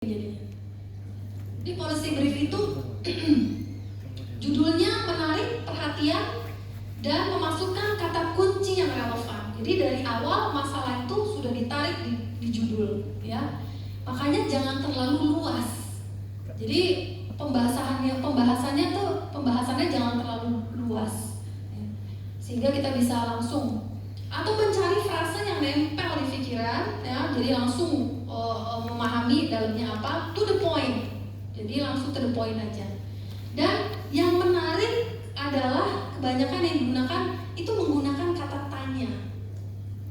jadinya. Di policy brief itu judulnya menarik perhatian dan memasukkan kata kunci yang relevan. Jadi dari awal masalah itu sudah ditarik di judul, ya. Makanya jangan terlalu luas. Jadi pembahasannya jangan terlalu luas, ya. Sehingga kita bisa langsung atau mencari frase yang nempel di pikiran, ya. Jadi langsung memahami dalamnya apa, to the point. Jadi langsung to the point aja. Dan yang menarik adalah kebanyakan yang digunakan itu menggunakan kata tanya,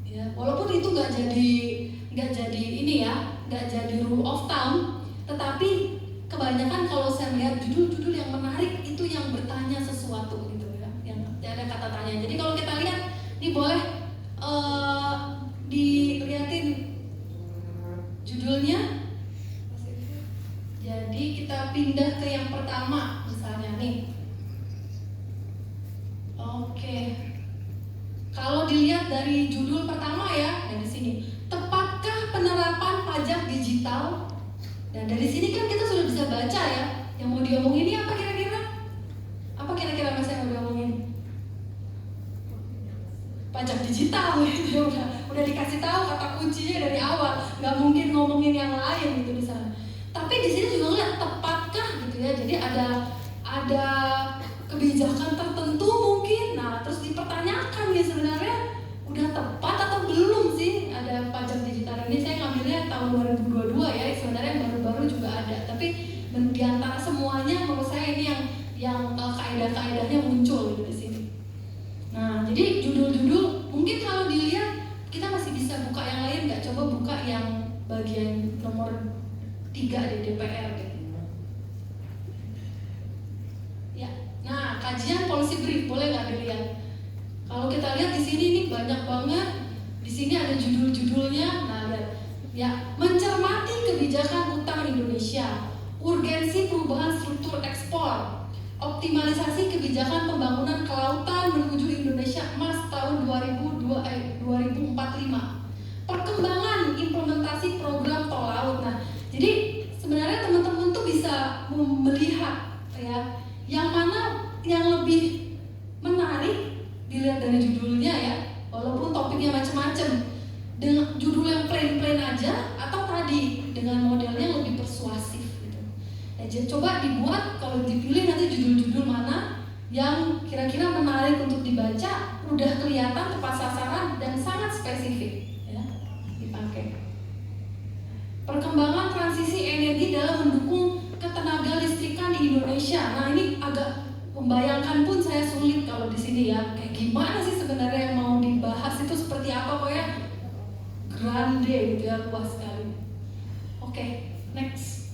ya. Walaupun itu nggak jadi ini ya, nggak jadi rule of thumb, tetapi kebanyakan kalau saya melihat judul-judul yang menarik itu yang bertanya sesuatu gitu ya, yang ada kata tanya. Jadi kalau kita lihat, ini boleh dilihatin judulnya. Jadi kita pindah ke yang pertama misalnya nih. Oke. Kalau dilihat dari judul pertama ya, dari sini, tepatkah penerapan pajak digital? Dan dari sini kan kita sudah bisa baca ya, yang mau diomongin ini apa kira-kira? Apa kira-kira mas yang mau diomongin? Pajak digital gitu ya, udah dikasih tahu kata kuncinya dari awal, nggak mungkin ngomongin yang lain gitu misalnya. Tapi di sini juga ngeliat tepatkah gitu ya, jadi ada kebijakan tertentu mungkin, nah terus dipertanyakan nih sebenarnya udah tepat atau belum sih ada pajak digital ini. Saya ngambilnya tahun 2022 ya, sebenarnya baru-baru juga ada, tapi di antara semuanya menurut saya ini yang kaedah-kaedahnya muncul gitu di sini. Nah, jadi judul-judul mungkin kalau dilihat kita masih bisa buka yang lain, nggak? Coba buka yang bagian nomor 3 di DPR gitu. Ya, nah kajian policy brief boleh nggak dilihat? Kalau kita lihat di sini nih banyak banget. Di sini ada judul-judulnya. Nah lihat, ya, mencermati kebijakan utang Indonesia, urgensi perubahan struktur ekspor, optimalisasi kebijakan pembangunan kelautan menuju Indonesia Emas tahun 2045, perkembangan implementasi program tol laut. Nah, jadi sebenarnya teman-teman tuh bisa melihat ya, yang mana yang lebih menarik dilihat dari judulnya ya, walaupun topiknya macam-macam, dengan judul yang plain-plain aja atau tadi dengan modelnya lebih persuasif gitu. Nah, jadi coba dibuat, kalau dipilih nanti judul-judul mana yang kira-kira menarik untuk dibaca, udah kelihatan tepat sasaran dan sangat spesifik ya, dipakai. Perkembangan transisi energi dalam mendukung ketenaga listrikan di Indonesia. Nah ini agak membayangkan pun saya sulit kalau di sini ya. Kayak gimana sih sebenarnya yang mau dibahas itu seperti apa, pokoknya grande gitu ya, luas sekali. Oke, next.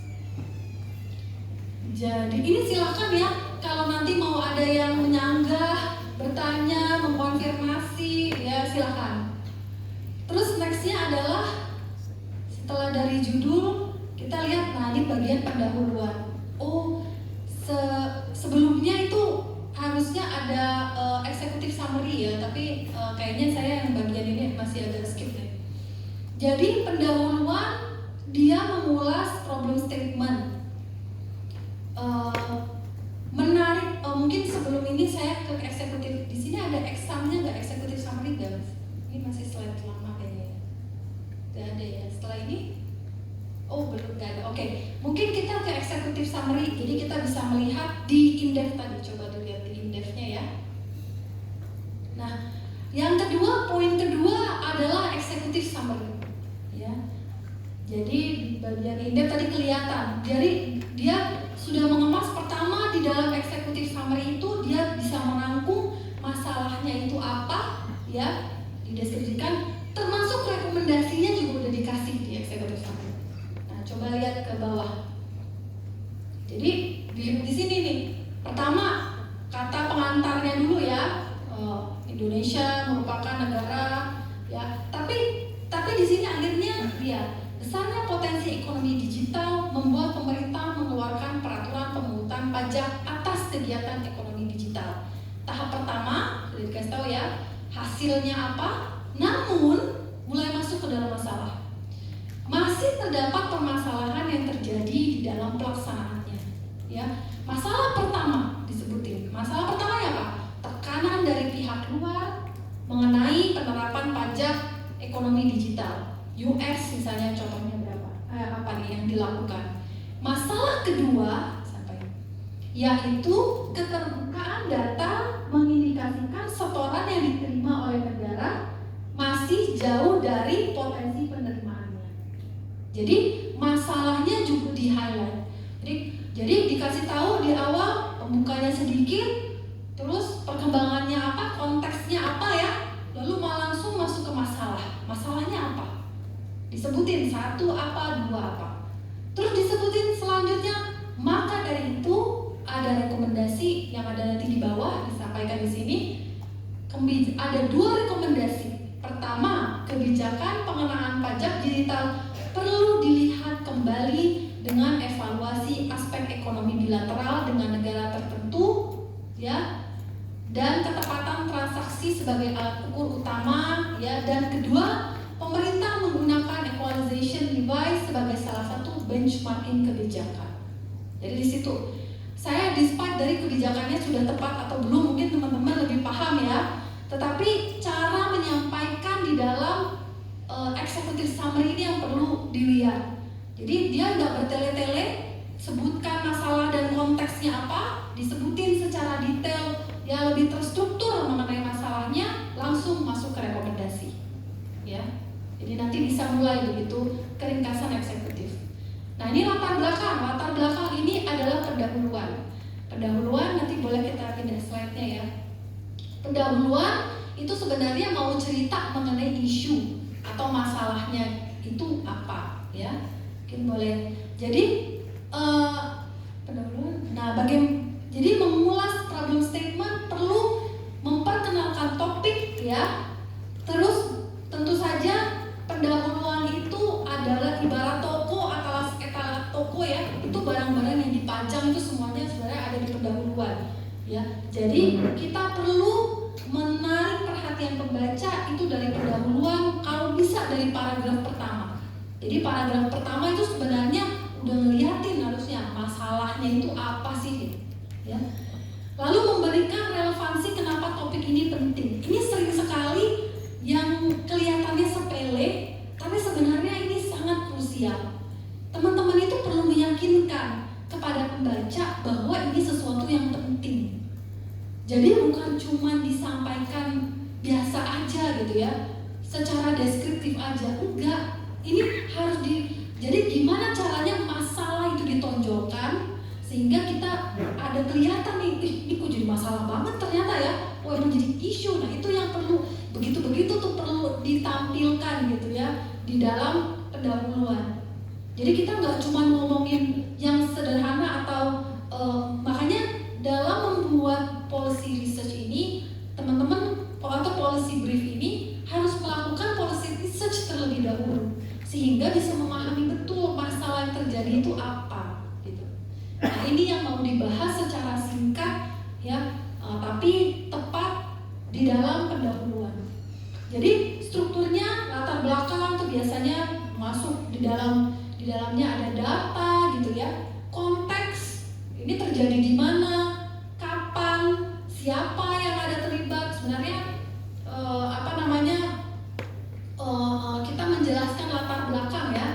Jadi ini silakan ya, kalau nanti mau ada yang menyanggah, bertanya, mengkonfirmasi ya silakan. Terus nextnya adalah setelah dari judul kita lihat, nah ini bagian pendahuluan. Oh, sebelumnya itu harusnya ada executive summary ya, tapi kayaknya saya yang bagian ini masih agak skip deh. Jadi pendahuluan dia mengulas problem statement. Menarik, mungkin sebelum ini saya ke executive. Di sini ada examnya nggak, executive summary guys? Ini masih slide lama kayaknya. Gak ada ya, setelah ini oh belum, gak ada. Oke, mungkin kita ke executive summary. Jadi kita bisa melihat di indef tadi, coba dilihat di indefnya ya. Nah, yang kedua, poin kedua adalah executive summary ya. Jadi di bagian indef tadi kelihatan, jadi dia sudah mengemas. Pertama, di dalam executive summary itu dia bisa merangkum masalahnya itu apa ya, dideskripsikan, termasuk rekomendasinya juga udah dikasih di executive summary. Nah, coba lihat ke bawah. Jadi di sini nih, pertama kata pengantarnya dulu ya, Indonesia merupakan negara ya. Tapi di sini akhirnya dia besarnya potensi ekonomi digital membuat pemerintah mengeluarkan peraturan pemungutan pajak atas kegiatan ekonomi digital. Tahap pertama sudah dikasih tahu ya, hasilnya apa? Namun mulai masuk ke dalam masalah. Masih terdapat permasalahan yang terjadi yang dilakukan. Masalah kedua yaitu keterbukaan data mengindikasikan setoran yang diterima oleh negara masih jauh dari potensi penerimaannya. Jadi masalahnya juga di-highlight. Jadi dikasih tahu di awal, pembukanya sedikit, terus perkembangannya apa, konteksnya apa ya, lalu malah langsung masuk ke masalah. Masalahnya apa? Disebutin satu apa, dua apa. Terus disebutin selanjutnya, maka dari itu ada rekomendasi yang ada nanti di bawah disampaikan di sini. Ada 2 rekomendasi. Pertama, kebijakan pengenaan pajak digital perlu dilihat kembali dengan evaluasi aspek ekonomi bilateral dengan negara tertentu, ya, dan ketepatan transaksi sebagai alat ukur utama, ya. Dan kedua, pemerintah menggunakan equalization device sebagai salah satu benchmarking kebijakan. Jadi di situ saya despite dari kebijakannya sudah tepat atau belum, mungkin teman-teman lebih paham ya. Tetapi cara menyampaikan di dalam executive summary ini yang perlu dilihat. Jadi dia nggak bertele-tele, sebutkan masalah dan konteksnya apa, disebutin secara detail, ya lebih terstruktur mengenai masalahnya, langsung masuk ke rekomendasi. Ya, jadi nanti bisa mulai begitu keringkasan eksekutif. Nah ini latar belakang ini adalah pendahuluan. Pendahuluan nanti boleh kita pindah slide-nya ya. Pendahuluan itu sebenarnya mau cerita mengenai isu atau masalahnya itu apa, ya. Mungkin boleh. Jadi pendahuluan. Nah, jadi mengulas problem statement perlu memperkenalkan topik, ya. Terus tentu saja pendahuluan itu adalah ibarat toko atau skala toko ya, itu barang-barang yang dipajang itu semuanya sebenarnya ada di pendahuluan ya. Jadi kita perlu menarik perhatian pembaca itu dari pendahuluan, kalau bisa dari paragraf pertama. Jadi paragraf pertama itu sebenarnya udah ngeliatin harusnya masalahnya itu apa sih ya. Lalu memberikan relevansi kenapa topik ini penting. Ini sering sekali yang kelihatannya sepele, tapi sebenarnya ini sangat krusial. Teman-teman itu perlu meyakinkan kepada pembaca bahwa ini sesuatu yang penting. Jadi bukan cuma disampaikan biasa aja gitu ya, secara deskriptif aja, enggak. Ini harus jadi gimana caranya masalah itu ditonjolkan sehingga kita ada kelihatan nih, ini kok jadi masalah banget ternyata ya, wah menjadi isu. Nah itu yang perlu, begitu-begitu tuh perlu ditampilkan gitu ya di dalam pendahuluan. Jadi kita nggak cuma ngomongin yang sederhana atau makanya dalam membuat policy research ini, teman-teman atau policy brief ini harus melakukan policy research terlebih dahulu sehingga bisa memahami betul masalah yang terjadi itu apa gitu. Nah ini yang mau dibahas secara singkat ya, tapi tepat di dalam pendahuluan. Jadi strukturnya latar belakang tuh biasanya masuk di dalamnya ada data gitu ya, konteks ini terjadi di mana, kapan, siapa yang ada terlibat. Sebenarnya kita menjelaskan latar belakang ya,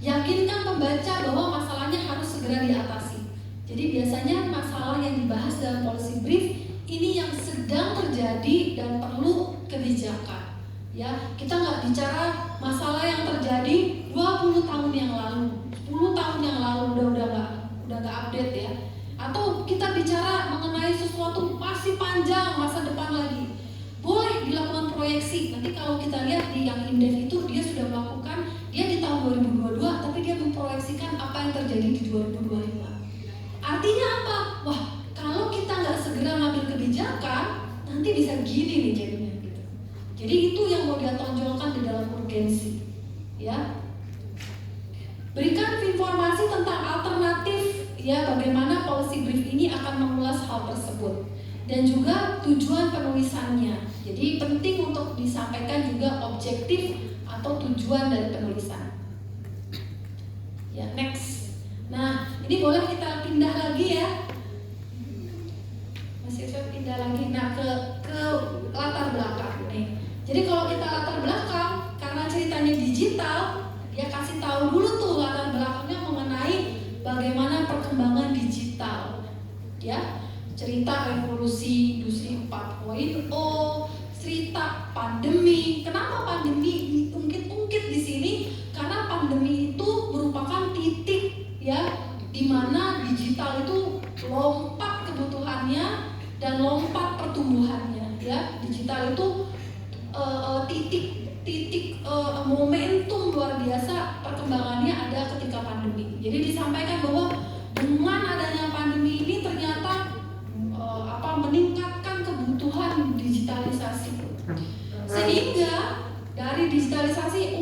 yakinkan pembaca bahwa masalahnya harus segera diatasi. Jadi biasanya masalah yang dibahas dalam policy brief ini yang sedang terjadi dan perlu kebijakan. Ya, kita nggak bicara masalah yang terjadi 20 tahun yang lalu, 10 tahun yang lalu udah nggak update ya. Atau kita bicara mengenai sesuatu masih panjang masa depan lagi. Boleh dilakukan proyeksi. Nanti kalau kita lihat di yang Indef itu dia sudah melakukan, dia di tahun 2022 tapi dia memproyeksikan apa yang terjadi di 2025. Artinya apa? Wah, kalau kita nggak segera ngambil kebijakan, nanti bisa gini nih jadinya gitu. Jadi itu yang mau dia tonjolkan di dalam urgensi, ya. Berikan informasi tentang alternatif, ya, bagaimana policy brief ini akan mengulas hal tersebut dan juga tujuan penulisannya. Jadi penting untuk disampaikan juga objektif atau tujuan dari penulisan. Ya, next. Nah, ini boleh kita pindah lagi ya. Masih saya pindah lagi. Nah, ke latar belakang nih. Jadi kalau kita latar belakang, karena ceritanya digital, ya kasih tahu dulu tuh latar belakangnya cerita revolusi industri 4.0, cerita pandemi. Kenapa pandemi diungkit-ungkit di sini? Karena pandemi itu merupakan titik ya di mana digital itu lompat kebutuhannya dan lompat pertumbuhannya ya. Digital itu titik momentum luar biasa perkembangannya ada ketika pandemi. Jadi disampaikan bahwa dengan adanya pandemi ini ternyata meningkatkan kebutuhan digitalisasi. Sehingga dari digitalisasi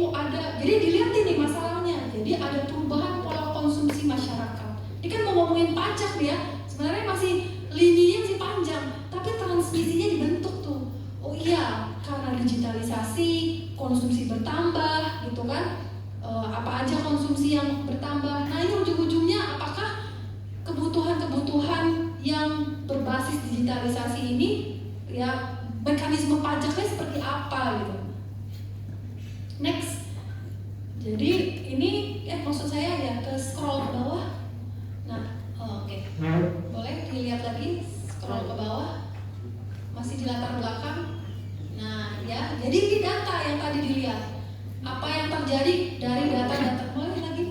jadi dilihat ini masalahnya. Jadi ada perubahan pola konsumsi masyarakat. Ini kan mau ngomongin pajak nih ya. Sebenarnya masih lininya sih panjang, tapi transmisinya dibentuk tuh. Oh iya, karena digitalisasi, konsumsi bertambah gitu kan. Apa aja konsumsi yang bertambah. Nah, ini ujung-ujungnya apakah kebutuhan-kebutuhan yang berbasis digitalisasi ini ya mekanisme pajaknya seperti apa gitu. Next. Jadi ini maksud saya ya ke scroll ke bawah. Nah, oke. Boleh dilihat lagi scroll ke bawah. Masih di latar belakang. Nah, ya. Jadi ini data yang tadi dilihat. Apa yang terjadi dari data-data. Boleh lagi.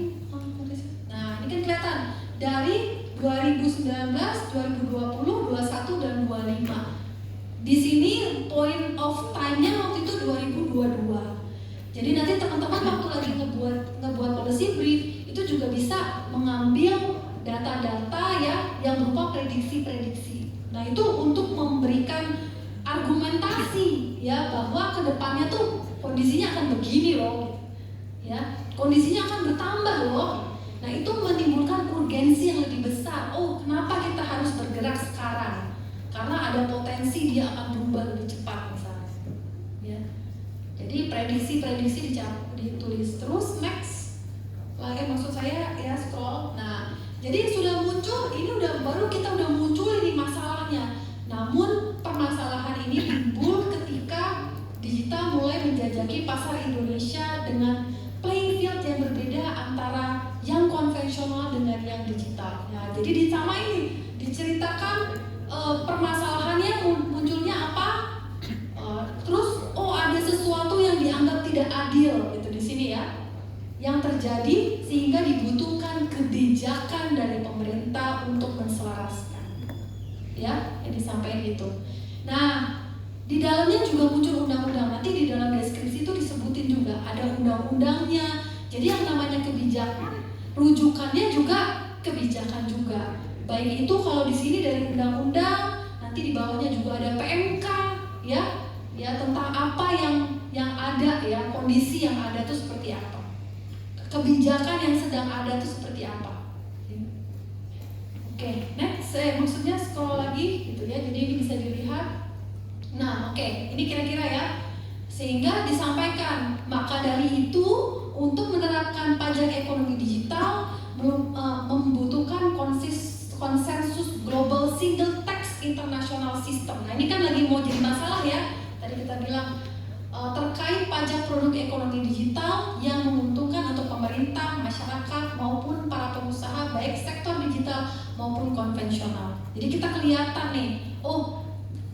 Nah, ini kan kelihatan dari 2019, 2020, 21 dan 25. Di sini point of time-nya waktu itu 2022. Jadi nanti teman-teman waktu lagi ngebuat policy brief itu juga bisa mengambil data-data ya yang berupa prediksi-prediksi. Nah, itu untuk memberikan argumentasi ya bahwa kedepannya tuh kondisinya akan begini loh. Ya, kondisinya akan bertambah loh. Nah, itu menimbulkan urgensi yang lebih besar. Oh, kenapa kita harus bergerak sekarang? Karena ada potensi dia akan berubah lebih cepat misalnya. Ya. Jadi prediksi-prediksi ditulis terus. Next. Lagi maksud saya ya scroll. Nah, jadi sudah muncul, ini baru kita udah muncul ini masalahnya. Namun permasalahan ini timbul ketika digital mulai menjajaki pasar Indonesia dengan playing field yang berbeda antara yang konvensional dengan yang digital. Nah, jadi sama ini diceritakan permasalahannya munculnya apa? Terus ada sesuatu yang dianggap tidak adil gitu di sini ya, yang terjadi sehingga dibutuhkan kebijakan dari pemerintah untuk menselaraskan. Ya, yang disampaikan gitu. Nah, di dalamnya juga muncul undang-undang. Nanti di dalam deskripsi itu disebutin juga ada undang-undangnya. Jadi yang namanya kebijakan, rujukannya juga kebijakan juga. Baik itu kalau di sini dari undang-undang, nanti di bawahnya juga ada PMK, ya tentang apa yang ada ya, kondisi yang ada itu seperti apa, kebijakan yang sedang ada itu seperti apa. Oke, next, maksudnya scroll lagi gitu ya, jadi ini bisa dilihat. Nah, oke, ini kira-kira ya, sehingga disampaikan maka dari itu untuk menerapkan pajak ekonomi digital membutuhkan konsensus global single tax international system. Nah, ini kan lagi mau jadi masalah ya. Tadi kita bilang terkait pajak produk ekonomi digital yang menguntungkan untuk pemerintah, masyarakat maupun para pengusaha baik sektor digital maupun konvensional. Jadi kita kelihatan nih,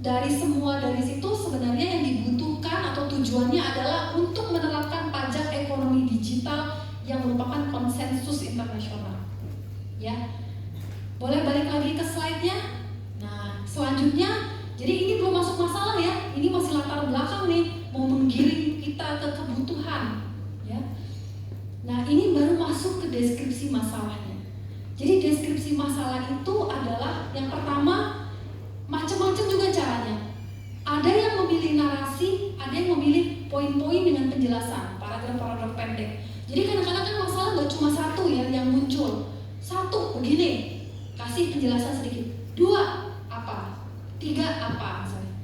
dari situ sebenarnya yang dibutuhkan atau tujuannya adalah untuk menerapkan pajak ekonomi digital yang merupakan konsensus internasional. Ya, boleh balik lagi ke slide-nya. Nah, selanjutnya, jadi ini belum masuk masalah ya, ini masih latar belakang nih, mau menggiring kita ke kebutuhan. Ya, nah ini baru masuk ke deskripsi masalahnya. Jadi deskripsi masalah itu adalah yang pertama, macam-macam juga caranya. Ada yang memilih narasi, ada yang memilih poin-poin dengan penjelasan, paragraf-paragraf pendek. Jadi kadang-kadang kan masalah nggak cuma satu ya yang muncul. Satu begini, kasih penjelasan sedikit. Dua apa? Tiga apa misalnya.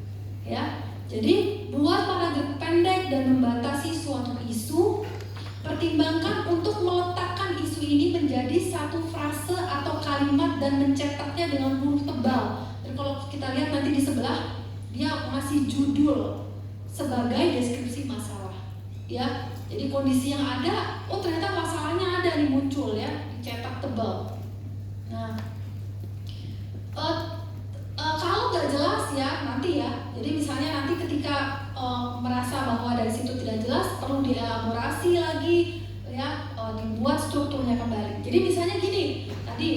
Ya, jadi buat paragraf pendek dan membatasi suatu isu. Pertimbangkan untuk meletakkan isu ini menjadi satu frase atau kalimat dan mencetaknya dengan huruf tebal. Kalau kita lihat nanti di sebelah, dia masih judul sebagai deskripsi masalah, ya. Jadi kondisi yang ada, ternyata masalahnya ada nih muncul ya, dicetak tebal. Nah, nggak jelas ya nanti ya. Jadi misalnya nanti ketika merasa bahwa dari situ tidak jelas, perlu dielaborasi lagi ya, dibuat strukturnya kembali. Jadi misalnya gini, tadi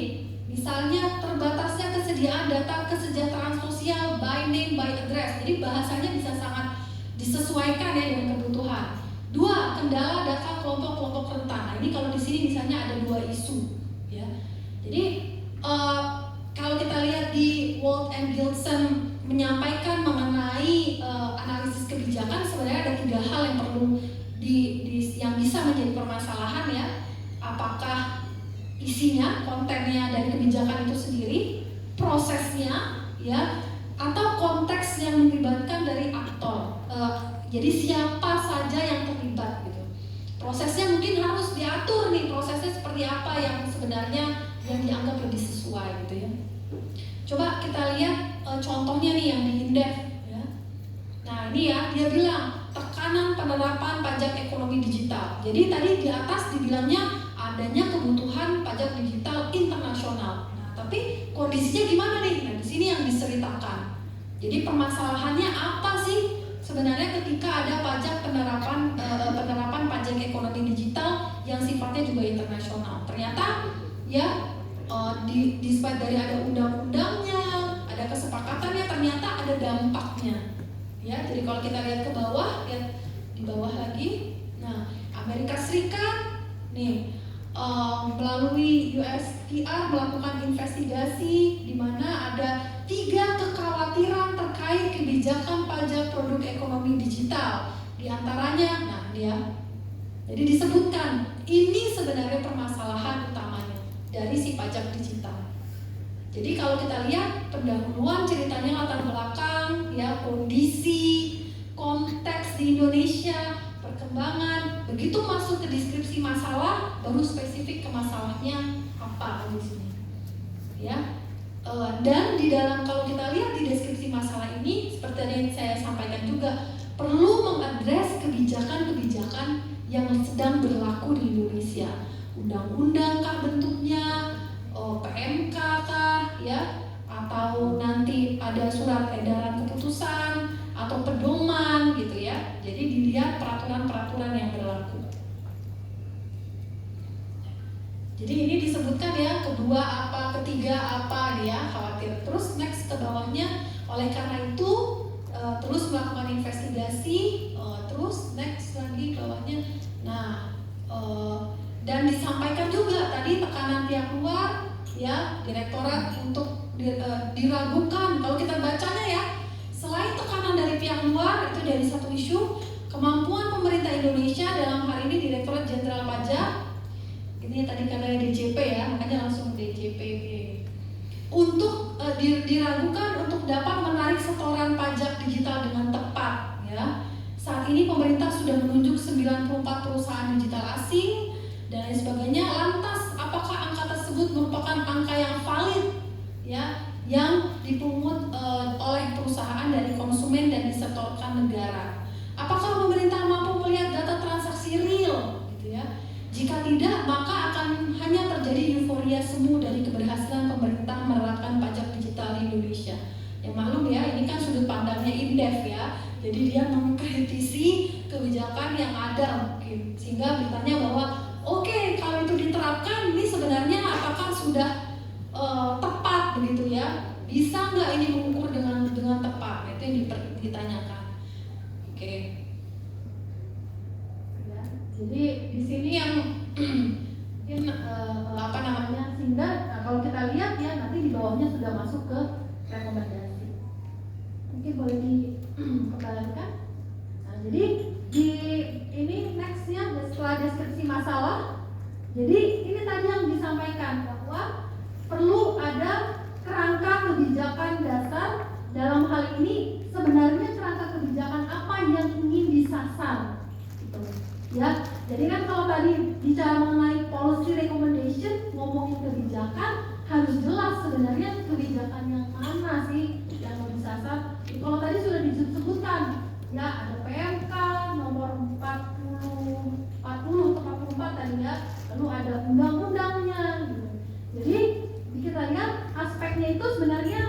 misalnya terbatasnya kesediaan data kesejahteraan sosial by name by address. Jadi bahasanya bisa sangat disesuaikan ya dengan kebutuhan. 2, kendala data kelompok-kelompok rentan. Nah, ini kalau di sini misalnya ada 2 isu ya. Jadi kalau kita lihat di Walt and Gilson menyampaikan mengenai analisis kebijakan, sebenarnya ada 3 hal yang perlu yang bisa menjadi permasalahan ya. Apakah isinya, kontennya dari kebijakan itu sendiri, prosesnya ya, atau konteks yang melibatkan dari aktor. Jadi siapa saja yang terlibat gitu. Prosesnya mungkin harus diatur nih, prosesnya seperti apa yang sebenarnya yang dianggap lebih sesuai gitu ya. Coba kita lihat contohnya nih yang di Indef ya. Nah ini ya, dia bilang tekanan penerapan pajak ekonomi digital. Jadi tadi di atas dibilangnya adanya kebutuhan pajak digital internasional. Nah tapi kondisinya gimana nih? Nah di sini yang diceritakan. Jadi permasalahannya apa sih sebenarnya ketika ada pajak penerapan pajak ekonomi digital yang sifatnya juga internasional? Ternyata ya despite dari ada undang-undangnya, ada kesepakatannya, ternyata ada dampaknya. Ya, jadi kalau kita lihat ke bawah, lihat di bawah lagi. Nah, Amerika Serikat nih melalui USTR melakukan investigasi di mana ada 3 kekhawatiran terkait kebijakan pajak produk ekonomi digital. Di antaranya, nah dia, jadi disebutkan ini sebenarnya permasalahan utamanya dari si pajak digital. Jadi kalau kita lihat pendahuluan ceritanya latar belakang, ya kondisi, konteks di Indonesia, perkembangan, begitu masuk ke deskripsi masalah, baru spesifik ke masalahnya apa di sini, ya. Dan di dalam kalau kita lihat di deskripsi masalah ini, seperti yang saya sampaikan juga, perlu mengadres kebijakan-kebijakan yang sedang berlaku di Indonesia. Undang-undang kah bentuknya, PMK kah, ya, atau nanti ada surat edaran keputusan atau pedoman gitu ya. Jadi dilihat peraturan-peraturan yang berlaku. Jadi ini disebutkan ya, kedua apa, ketiga apa, dia khawatir. Terus next ke bawahnya, oleh karena itu terus melakukan investigasi, terus next lagi bawahnya. Nah, dan disampaikan juga tadi tekanan pihak luar, ya, direktorat untuk diragukan. Kalau kita bacanya ya, selain tekanan dari pihak luar, itu dari satu isu, kemampuan pemerintah Indonesia dalam hal ini Direktorat Jenderal Pajak, ini tadi karena DJP ya, makanya langsung DJP, untuk diragukan untuk dapat menarik setoran pajak digital dengan tepat, ya. Saat ini pemerintah sudah menunjuk 94 perusahaan digital asing dan lain sebagainya. Lantas apakah angka tersebut merupakan angka yang valid, ya, yang dipungut oleh perusahaan dari konsumen dan disetorkan negara? Apakah pemerintah mampu melihat data transaksi real, gitu ya? Jika tidak, maka akan hanya terjadi euforia semu dari keberhasilan pemerintah menerapkan pajak digital di Indonesia. Yang maklum ya, ini kan sudut pandangnya Indef ya. Jadi dia mengkritisi kebijakan yang ada mungkin, sehingga bertanya bahwa oke, kalau itu diterapkan, ini sebenarnya apakah sudah tepat begitu ya? Bisa nggak ini mengukur dengan tepat? Itu yang ditanyakan. Oke. Ya, jadi di sini yang mungkin apa namanya, sehingga kalau kita lihat ya nanti di bawahnya sudah masuk ke rekomendasi. Mungkin boleh dikembalikan. Nah, jadi di ini nextnya setelah deskripsi masalah, jadi ini tadi yang disampaikan bahwa perlu ada kerangka kebijakan dasar. Dalam hal ini sebenarnya kerangka kebijakan apa yang ingin disasar gitu. Ya, jadi kan kalau tadi bicara mengenai policy recommendation, ngomongin kebijakan, harus jelas sebenarnya kebijakan yang mana sih yang mau disasar. Kalau tadi sudah disebutkan, ya ada PMK nomor 40 atau 44 tadi ya, lalu ada undang-undangnya gitu. Jadi kita lihat aspeknya itu sebenarnya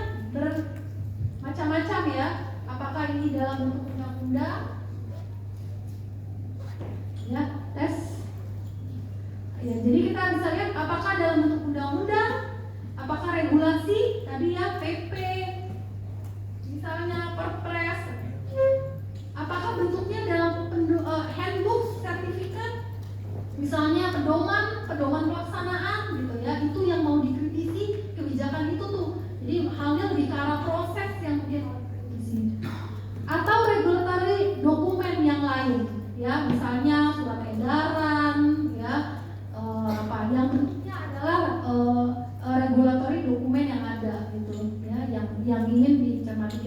tadi ya PP, misalnya Perpres, apakah bentuknya dalam handbook, sertifikat, misalnya pedoman pelaksanaan gitu ya, itu yang mau dikritisi kebijakan itu tuh. Jadi halnya lebih ke arah proses yang mungkin dikritisi. Atau regulatory dokumen yang lain, ya misalnya surat edaran, ya yang bentuknya adalah regulatory dokumen yang ada gitu, ya yang ingin dicermati.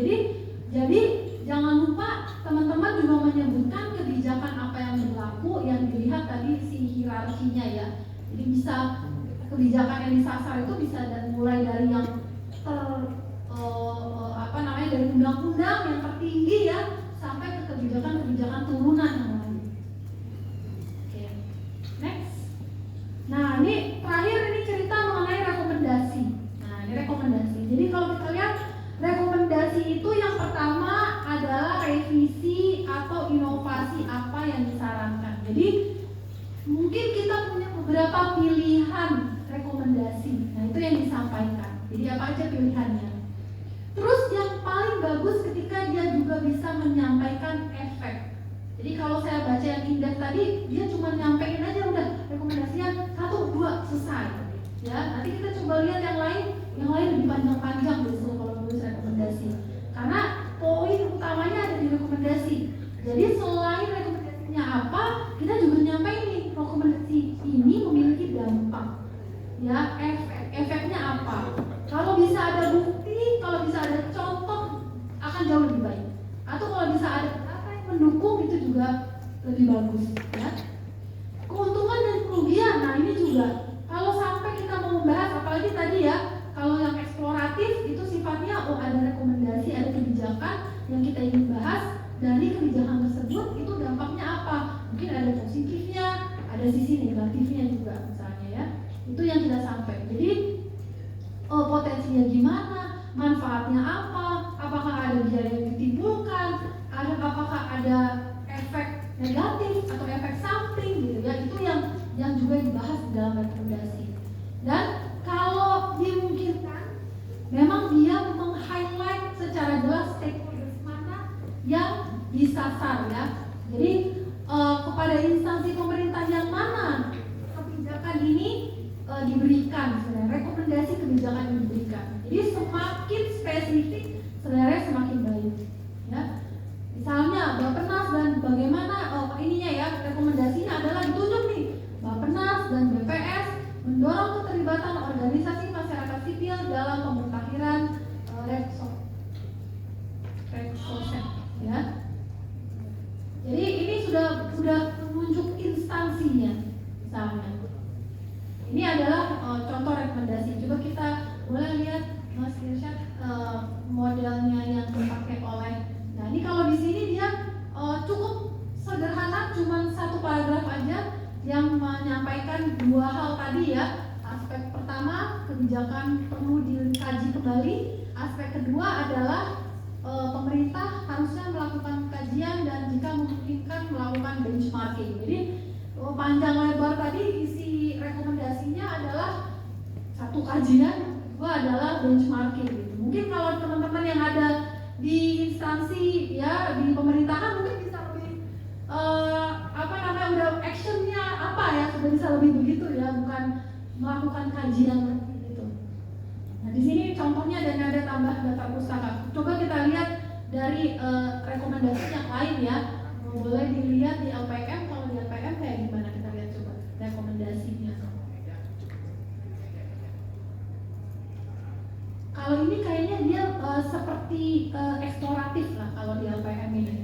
Jadi jangan lupa teman-teman juga menyebutkan kebijakan apa yang berlaku, yang dilihat tadi si hierarkinya ya. Jadi bisa kebijakan yang disasar itu bisa mulai dari yang dari undang-undang yang tertinggi ya sampai ke kebijakan turunan yang lain. Oke, next. Nah ini terakhir ini cerita mengenai rekomendasi. Nah ini rekomendasi. Jadi kalau kita lihat rekomendasi itu yang pertama adalah revisi atau inovasi apa yang disarankan. Jadi mungkin kita punya beberapa pilihan rekomendasi. Nah itu yang disampaikan. Jadi apa aja pilihannya. Terus yang paling bagus ketika dia juga bisa menyampaikan efek. Jadi kalau saya baca yang indeks tadi, dia cuma nyampein aja udah rekomendasinya 1, 2 selesai. Ya, nanti kita coba lihat yang lain lebih panjang-panjang biasanya kalau nulis rekomendasi. Karena poin utamanya ada di rekomendasi. Jadi selain rekomendasinya apa, kita juga nyampein nih rekomendasi ini memiliki dampak. Ya, efeknya apa? Kalau bisa ada bukti, kalau bisa ada contoh akan jauh lebih baik. Atau kalau bisa ada data yang mendukung itu juga lebih bagus. Ya. Keuntungan dan kerugian, nah ini juga kalau sampai kita mau membahas, apalagi tadi ya, kalau yang eksploratif itu sifatnya ada rekomendasi, ada kebijakan yang kita ingin bahas. Dari kebijakan tersebut itu dampaknya apa? Mungkin ada positifnya, ada sisi negatifnya juga misalnya ya. Itu yang kita sampai. Jadi potensinya gimana, manfaatnya apa, apakah ada biaya yang ditimbulkan, apakah ada efek negatif atau efek samping gitu ya. Itu yang juga dibahas di dalam rekomendasi. Dan kalau dimungkinkan memang dia meng-highlight secara jelas stakeholders mana yang disasar ya. Jadi kepada instansi pemerintah yang mana kebijakan ini diberikan, sebenarnya rekomendasi kebijakan yang diberikan. Jadi semakin spesifik sebenarnya semakin baik. Ya. Misalnya Bappenas dan bagaimana ininya ya, rekomendasinya adalah ditunjuk nih Bappenas dan BPS mendorong keterlibatan organisasi masyarakat sipil dalam pemutakhiran reksosek ya. Jadi ini sudah menunjuk instansinya misalnya. Ini adalah contoh rekomendasi. Coba kita boleh lihat Mas Irsyad modelnya yang dipakai oleh. Nah ini kalau di sini dia cukup sederhana, cuma 1 paragraf aja yang menyampaikan 2 hal tadi ya. Aspek pertama, kebijakan perlu dikaji kembali. Aspek kedua adalah pemerintah harusnya melakukan kajian dan jika memungkinkan melakukan benchmarking. Jadi panjang lebar tadi isi rekomendasinya adalah 1 kajian, 2 adalah benchmarking gitu. Mungkin kalau teman-teman yang ada di instansi ya di pemerintahan mungkin bisa lebih udah actionnya apa ya, sudah bisa lebih begitu ya, bukan melakukan kajian gitu. Nah di sini contohnya dan ada tambah daftar pustaka. Coba kita lihat dari rekomendasi yang lain ya. Boleh dilihat di LPM. Kalau di LPM kayak gimana, kita lihat coba rekomendasinya. Kalau ini kayaknya dia seperti eksploratif lah kalau di LPM ini.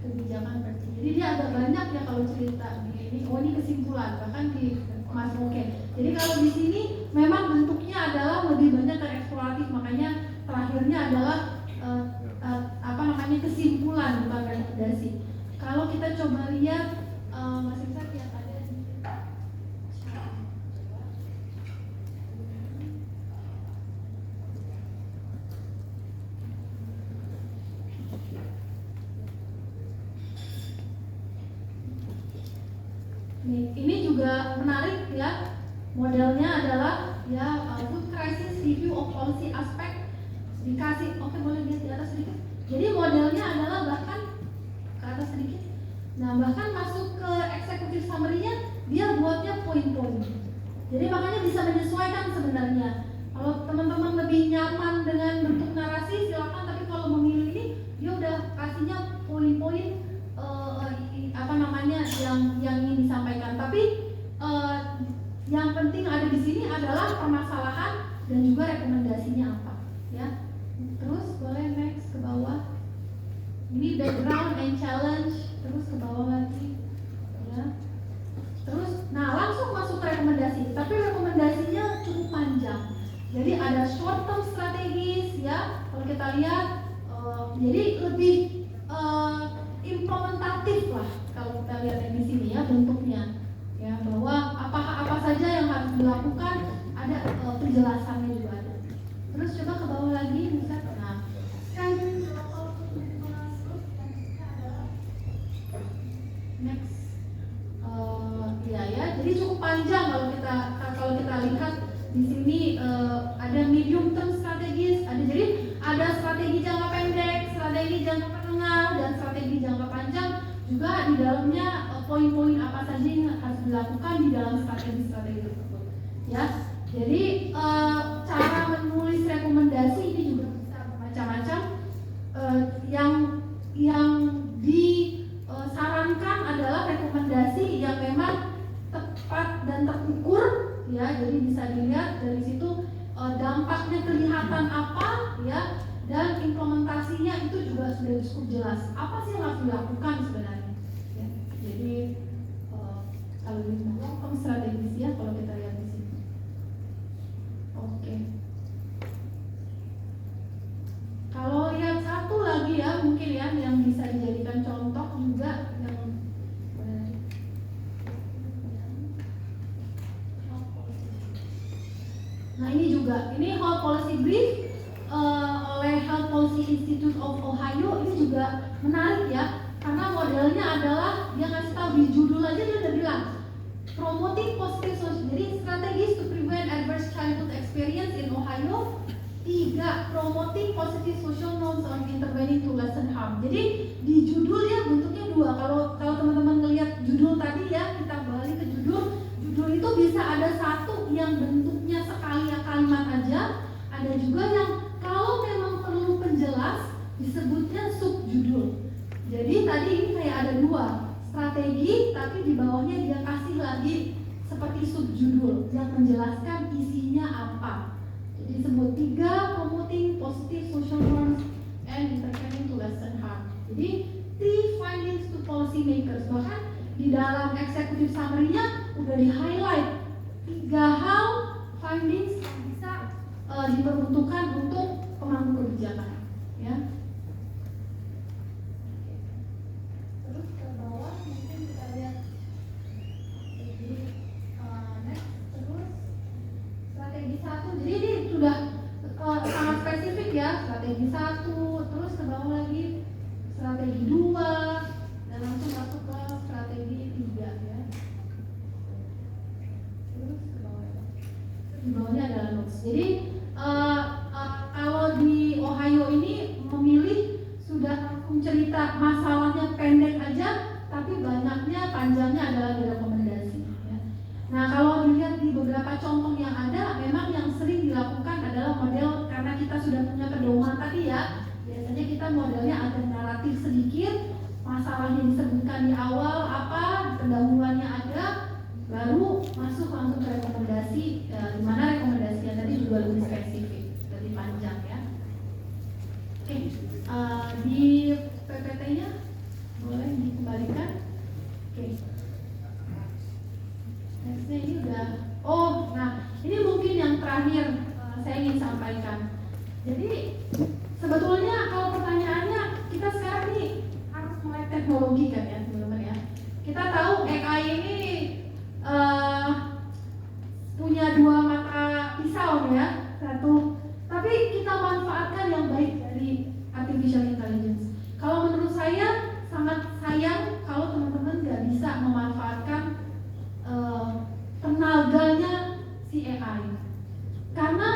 Kebijakan versi. Jadi dia agak banyak ya kalau cerita ini. Oh ini kesimpulan bahkan di Mas Oke. Jadi kalau di sini memang bentuknya adalah lebih banyak ke eksploratif, makanya terakhirnya adalah kesimpulan bukan rekomendasi. Kalau kita coba lihat Mas Irsyad yang ada di ini juga menarik ya. Modelnya adalah ya food review of policy aspect, dikasih, oke boleh lihat di atas sedikit. Jadi modelnya adalah bahkan ke atas sedikit. Nah bahkan masuk ke executive summary-nya dia buatnya poin-poin. Jadi makanya bisa menyesuaikan sebenarnya. Kalau teman-teman lebih nyaman dengan bentuk narasi silakan, tapi kalau memilih ini dia udah kasihnya poin-poin yang ingin disampaikan. Tapi yang penting ada di sini adalah permasalahan dan juga rekomendasinya apa, ya. Terus boleh next ke bawah. Ini background and challenge, terus ke bawah lagi, ya. Terus, nah langsung masuk ke rekomendasi. Tapi rekomendasinya cukup panjang. Jadi ada short term strategis, ya. Kalau kita lihat, jadi lebih implementatif lah kalau kita lihat di sini ya bentuknya, ya, bahwa apa saja yang harus dilakukan ada penjelasannya juga ada. Terus coba ke bawah lagi bisa. Nah, next, ya, jadi cukup panjang kalau kita lihat di sini ada medium term strategis, ada strategi jangka pendek, strategi jangka menengah, dan strategi jangka panjang. Juga di dalamnya poin-poin apa saja yang harus dilakukan di dalam strategi-strategi tersebut, ya. Jadi cara menulis rekomendasi ini juga bisa macam-macam. Yang disarankan adalah rekomendasi yang memang tepat dan terukur, ya. Jadi bisa dilihat dari situ dampaknya kelihatan apa, ya, dan implementasinya itu juga sudah cukup jelas. Apa sih yang harus dilakukan sebenarnya? Ya, jadi kalau di bawah strategis ya kalau kita lihat di sini. Oke. Kalau lihat satu lagi ya mungkin ya yang bisa dijadikan contoh juga yang nah ini juga, ini Health Policy Brief oleh Health Policy Institute of Ohio. Ini juga menarik ya, karena modelnya adalah dia ngasih tahu di judul aja dia udah bilang promoting positive social, jadi strategies to prevent adverse childhood experience in Ohio. 3, promoting positive social norms on intervening to lessen harm. Jadi di judulnya bentuknya 2. Kalau teman-teman ngelihat judul tadi ya, kita balik ke judul itu bisa ada satu yang bentuknya sekali kalimat aja, ada juga yang kalau memang perlu penjelas disebutnya subjudul. Jadi tadi ini kayak ada 2 strategi, tapi di bawahnya dia kasih lagi seperti subjudul yang menjelaskan isinya apa. Jadi disebut 3, promoting positive social norms and intervening to lessen harm. Jadi 3 findings to policy makers, bahkan di dalam executive summary-nya udah di highlight 3 hal findings yang bisa diperuntukkan untuk pemangku kebijakan, ya. Terus ke bawah mungkin kita lihat next, terus strategi 1. Jadi ini sudah sangat spesifik ya, strategi 1, terus ke bawah lagi strategi 2, dan langsung masuk ke strategi 3 ya. Terus ke bawah, di bawahnya adalah notes. Jadi kalau di Ohio ini memilih sudah langsung cerita masalahnya pendek aja, tapi banyaknya panjangnya adalah di rekomendasi, ya. Nah kalau dilihat di beberapa contoh yang ada, memang yang sering dilakukan adalah model, karena kita sudah punya pedoman tadi ya, biasanya kita modelnya ada naratif sedikit, masalahnya disebutkan di awal apa, pendahuluannya ada, baru masuk langsung ke rekomendasi, di mana rekomendasinya tadi juga lebih spesifik, lebih panjang ya. Oke, di PPT-nya boleh dikembalikan. Oke. Nextnya ini udah. Oh, nah ini mungkin yang terakhir saya ingin sampaikan. Jadi sebetulnya kalau pertanyaannya kita sekarang nih harus melek teknologi kan ya teman-teman ya. Kita tahu AI ini punya 2 mata pisau ya, satu. Tapi kita manfaatkan yang baik dari artificial intelligence. Kalau menurut saya sangat sayang kalau teman-teman nggak bisa memanfaatkan tenaganya si AI. Karena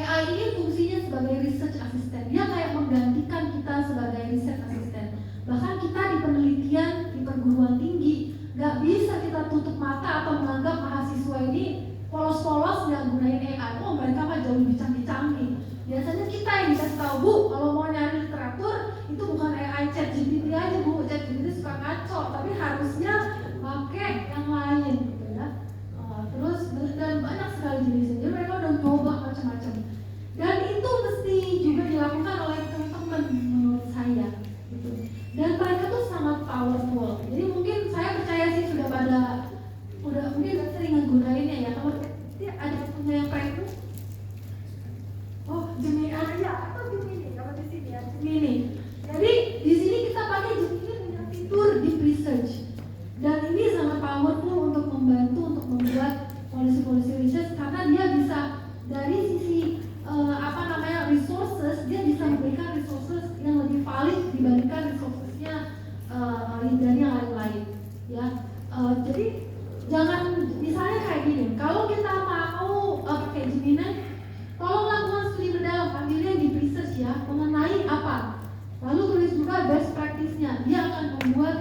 AI ini fungsinya sebagai research assistant. Dia kayak menggantikan kita sebagai research assistant. Bahkan kita di penelitian di perguruan tinggi nggak bisa kita tutup mata atau menganggap mahasiswa ini polos-polos nggak gunain AI. Oh, mereka mah jauh lebih canggih-canggih. Biasanya kita yang dikasih tahu, Bu, kalau mau nyari literatur itu bukan AI ChatGPT aja, Bu. ChatGPT suka ngaco, tapi harusnya pakai yang lain gitu ya. Terus dan banyak sekali jenisnya. Jadi mereka udah coba macam-macam. Dan itu mesti juga dilakukan oleh teman-teman menurut saya gitu. Dan mereka tuh sangat powerful. Jadi mungkin saya percaya sih udah mungkin udah sering menggunainnya ya. Kalau ada punya yang itu, oh Gemini aja atau Gemini, kalau di sini ya Gemini. Jadi di sini kita pakai Gemini punya fitur deep research. Dan ini sangat powerful untuk membantu untuk membuat polisi research karena dia bisa dari sisi resources, dia bisa memberikan resources yang lebih valid dibandingkan resourcesnya dari yang lain-lain ya. Jadi jangan misalnya kayak gini, kalau kita mau pakai Gemini, tolong lakukan studi mendalam, ambilnya di research ya mengenai apa, lalu tulis juga best practice-nya. Dia akan membuat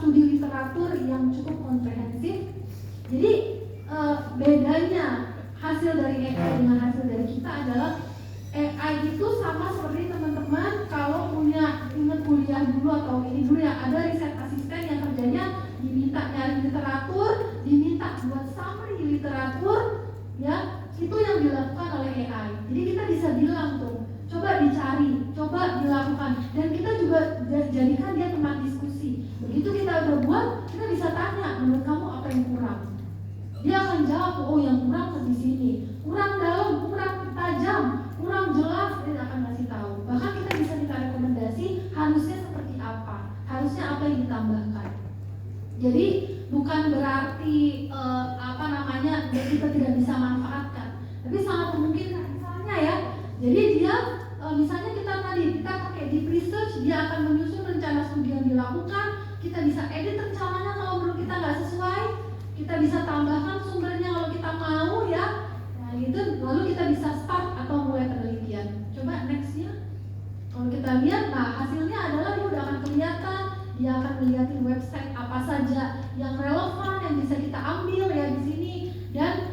studi literatur yang cukup komprehensif. Jadi bedanya hasil dari AI dengan hasil dari kita adalah AI itu sama seperti teman-teman kalau punya ingat kuliah dulu atau ini dulu ya, ada riset asisten yang kerjanya diminta nyari literatur, diminta buat summary literatur ya, itu yang dilakukan oleh AI. Jadi kita bisa bilang tuh, coba dicari, coba dilakukan, dan kita juga jadikan dia teman diskusi. Begitu kita udah buat, kita bisa tanya, menurut kamu apa yang kurang? Dia akan jawab, oh yang kurang di sini, kurang dalam, kurang tajam, kurang jelas, dia akan kasih tahu. Bahkan kita bisa minta rekomendasi, harusnya seperti apa, harusnya apa yang ditambahkan. Jadi bukan berarti kita tidak bisa manfaatkan, tapi sangat memungkinkan. Misalnya ya, jadi dia misalnya kita pakai deep research, dia akan menyusun rencana studi yang dilakukan. Kita bisa edit rencananya kalau menurut kita nggak sesuai, kita bisa tambahkan sumbernya kalau kita mau ya. Nah gitu, lalu kita bisa start atau mulai penelitian. Coba nextnya, kalau kita lihat, nah hasilnya adalah dia udah akan kelihatan. Dia akan melihatin website apa saja yang relevan yang bisa kita ambil ya di sini, dan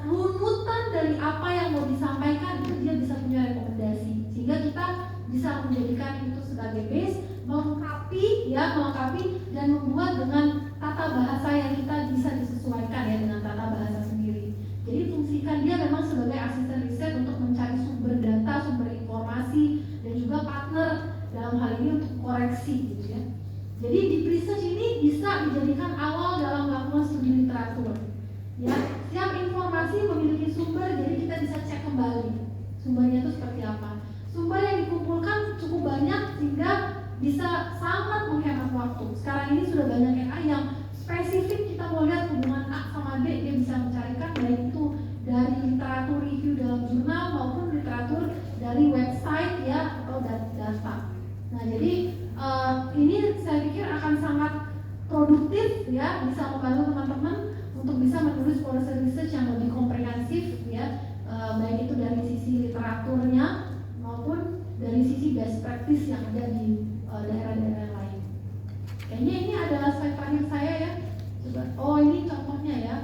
runutan dari apa yang mau disampaikan itu dia bisa punya rekomendasi, sehingga kita bisa menjadikan itu sebagai base, melengkapi dan membuat dengan tata bahasa yang kita bisa disesuaikan ya dengan tata bahasa sendiri. Jadi fungsikan dia memang sebagai asisten riset untuk mencari sumber data, sumber informasi, dan juga partner dalam hal ini untuk koreksi gitu ya. Jadi deep research ini bisa dijadikan awal dalam melakukan studi literatur. Ya, setiap informasi memiliki sumber, jadi kita bisa cek kembali sumbernya itu seperti apa. Sumber yang dikumpulkan cukup banyak sehingga bisa sangat menghemat waktu. Sekarang ini sudah banyak AI yang spesifik, kita mau lihat hubungan A sama B, dia bisa mencarikan baik itu dari literatur review dalam jurnal maupun literatur dari website ya atau data. Nah jadi ini saya pikir akan sangat produktif ya, bisa membantu teman-teman untuk bisa menulis policy research yang lebih komprehensif ya, baik itu dari sisi literaturnya maupun dari sisi best practice yang ada di daerah-daerah lain. Kayaknya ini adalah slide terakhir saya ya. Coba, oh ini contohnya ya.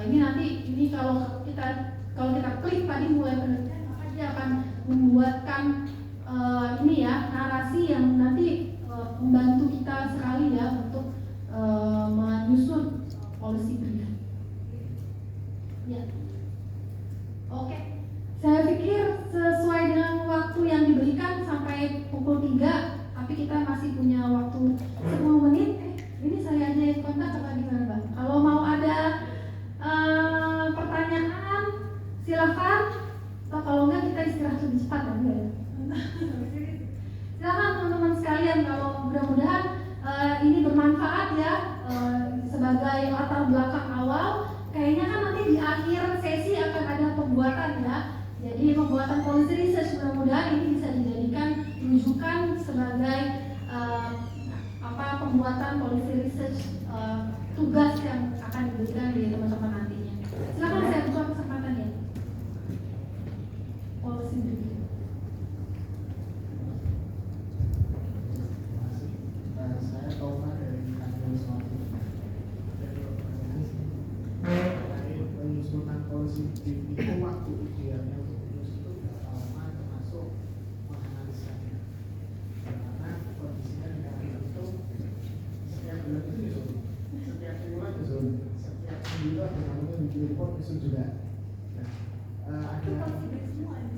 Ini nanti kalau kita klik tadi mulai penelitian, maka dia akan membuatkan ini ya narasi yang nanti membantu kita sekali ya untuk menyusun policy brief. Ya. Oke. Saya pikir sesuai dengan waktu yang diberikan sampai pukul 3, tapi kita masih punya waktu 10 menit. Ini saya aja yang kontak apa gimana Bang? Kalau mau ada pertanyaan silakan. Atau kalau enggak kita istirahat lebih cepat ya. Silakan teman-teman sekalian, kalau mudah-mudahan ini bermanfaat ya sebagai latar belakang awal. Kayaknya kan nanti di akhir sesi akan ada pembuatan ya. Jadi pembuatan policy research, mudah-mudahan ini bisa dijadikan rujukan sebagai pembuatan policy research tugas yang akan diberikan di teman-teman nantinya. Silakan saya buka kesempatan ya. policy brief itu waktu idealnya untuk menulis itu berapa lama, termasuk menganalisanya. Karena kondisinya di kantor itu setiap bulan itu disusun, setiap bulan disusun, setiap minggu ada namanya weekly report disusun juga. Nah, ada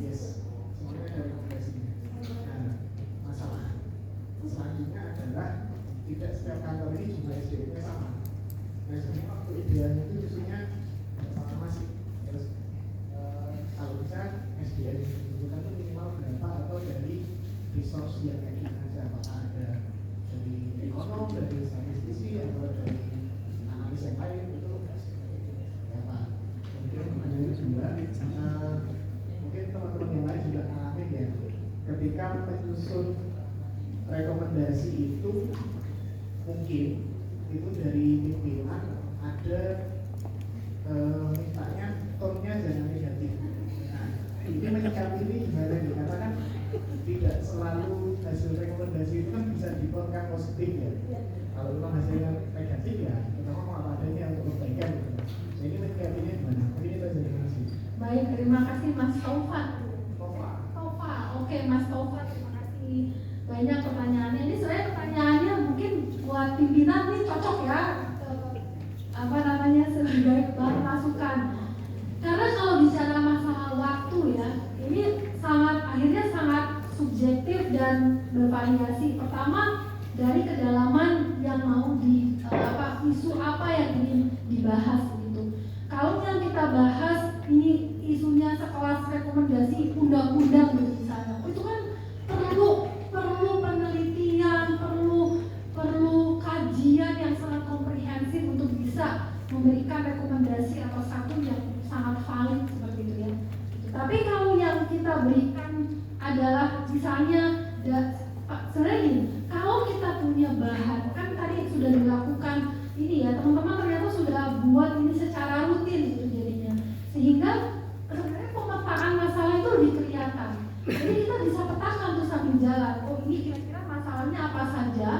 yes, semuanya ada rekomendasinya. Nah, masalah selanjutnya adalah tidak setiap kantor ini jumlah SDM-nya sama. Biasanya waktu idealnya itu justrunya sama sih. Terus kalau bisa SDM yang dibutuhkan itu minimal berapa, atau dari resource yang kayak gini aja, apakah ada dari ekonom, dari statistisi, atau dari analis yang lain, itu berapa. Mungkin pertanyaan juga mungkin teman-teman yang lain juga ngalamin ya, ketika menyusun rekomendasi itu mungkin itu dari pimpinan ada mintanya tone-nya jangan negatif. Nah, ini menyikapi ini gimana nih? Karena kan tidak selalu hasil rekomendasi itu kan bisa ditonkan positif ya. Kalau memang hasilnya negatif ya kita ngomong apa adanya untuk perbaikan gitu. Nah, ini menyikapinya gimana? Ini kita jadi masih. Baik, terima kasih Mas Taufan. Tova. Oke Mas Taufan, terima kasih banyak pertanyaannya. Ini sebenarnya pertanyaannya mungkin buat pimpinan nih cocok ya, apa namanya, sebagai bahan masukan. Karena kalau bicara masalah waktu ya, ini akhirnya sangat subjektif dan bervariasi. Pertama dari kedalaman yang mau isu apa yang ingin dibahas gitu. Kalau yang kita bahas ini isunya sekelas rekomendasi undang-undang gitu misalnya, itu kan perlu penelitian, perlu kajian yang sangat komprehensif untuk bisa memberikan rekomendasi atau satu yang sangat valid seperti itu ya. Tapi kalau yang kita berikan adalah misalnya sebenarnya gini, kalau kita punya bahan, kan tadi sudah dilakukan ini ya, teman-teman ternyata sudah buat ini secara rutin gitu jadinya, sehingga sebenarnya pemetaan masalah itu lebih kelihatan. Jadi kita bisa petakan tuh sambil jalan, oh ini kira-kira masalahnya apa saja,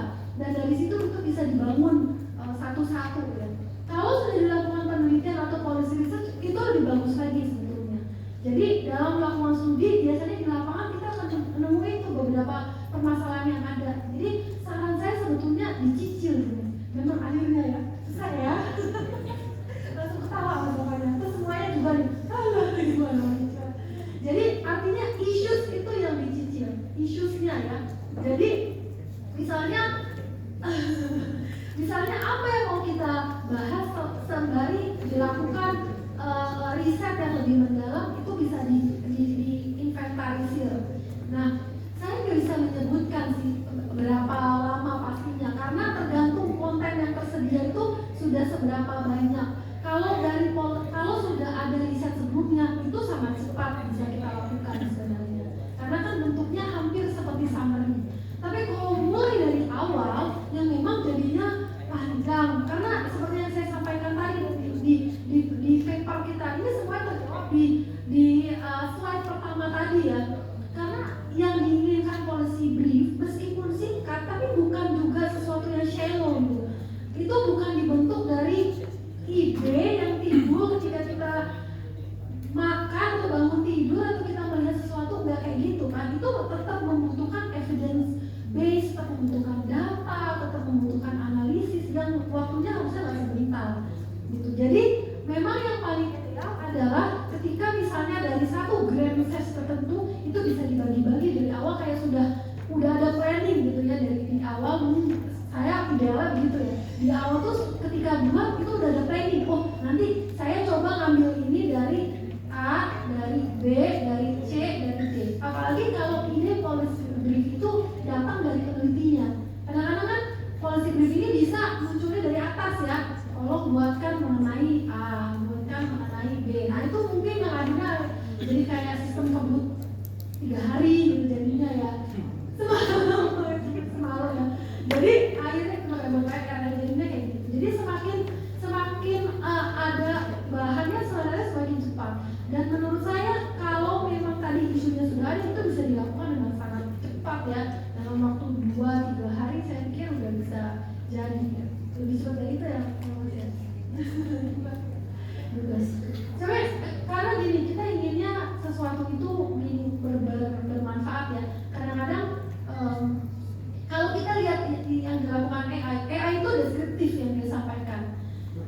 dan dari situ itu bisa dibangun satu-satu ya. Kalau sudah dilakukan penelitian atau policy research itu lebih bagus lagi sebetulnya. Jadi dalam melakukan studi biasanya di lapangan kita akan menemukan tuh beberapa permasalahan yang ada. Jadi saran saya sebetulnya dicicil gitu. Memang akhirnya ya susah ya. Langsung ketawa pokoknya. Terus semuanya juga nih, gimana. Jadi artinya issues itu yang dicicil, issuesnya ya. Jadi misalnya apa yang mau kita bahas sembari dilakukan riset yang lebih mendalam, itu bisa diinventarisir. Nah, saya nggak bisa menyebutkan sih berapa lama pastinya, karena tergantung konten yang tersedia itu sudah seberapa banyak. Kalau sudah ada riset sebelumnya, itu sangat cepat bisa kita lakukan sebenarnya, karena kan bentuknya hampir seperti summary. Tapi kalau mulai dari awal, yang memang jadinya panjang, karena seperti yang saya sampaikan tadi di paper kita ini semua terjawab di slide pertama tadi ya. Karena yang diinginkan policy brief meskipun singkat, tapi bukan juga sesuatu yang shallow gitu. Itu bukan dibentuk dari ide yang timbul ketika kita makan atau bangun tidur atau kita melihat sesuatu, nggak kayak gitu kan. Itu tetap membutuhkan evidence base, tetap membutuhkan data, tetap membutuhkan analisis, dan waktunya harusnya nggak sebentar gitu. Jadi memang yang paling ideal adalah ketika misalnya dari satu grand size tertentu itu bisa dibagi-bagi dari awal, kayak udah ada planning gitu ya dari di awal. Saya idealnya begitu ya, di awal tuh ketika buat itu udah ada planning. Oh nanti saya coba ngambil ini dari A, dari B, dari C, dari D. Apalagi kalau ini policy brief itu datang dari penelitinya. Kadang-kadang kan policy brief ini bisa munculnya dari atas ya. Kalau buatkan mengenai A, buatkan mengenai B. Nah itu mungkin yang akhirnya jadi kayak sistem kebut 3 hari gitu jadinya ya. Semalam ya. Jadi akhirnya karena jadinya kayak gitu. Jadi semakin ada bahannya sebenarnya semakin cepat. Dan menurut saya kalau memang tadi isunya sudah ada, itu bisa dilakukan dengan sangat cepat ya. Dalam waktu 2-3 hari saya pikir udah bisa jadi. Lebih cepat dari itu ya. Bagus. Sampai apapun itu bermanfaat ya. Kadang-kadang kalau kita lihat yang dilakukan AI itu deskriptif yang dia sampaikan.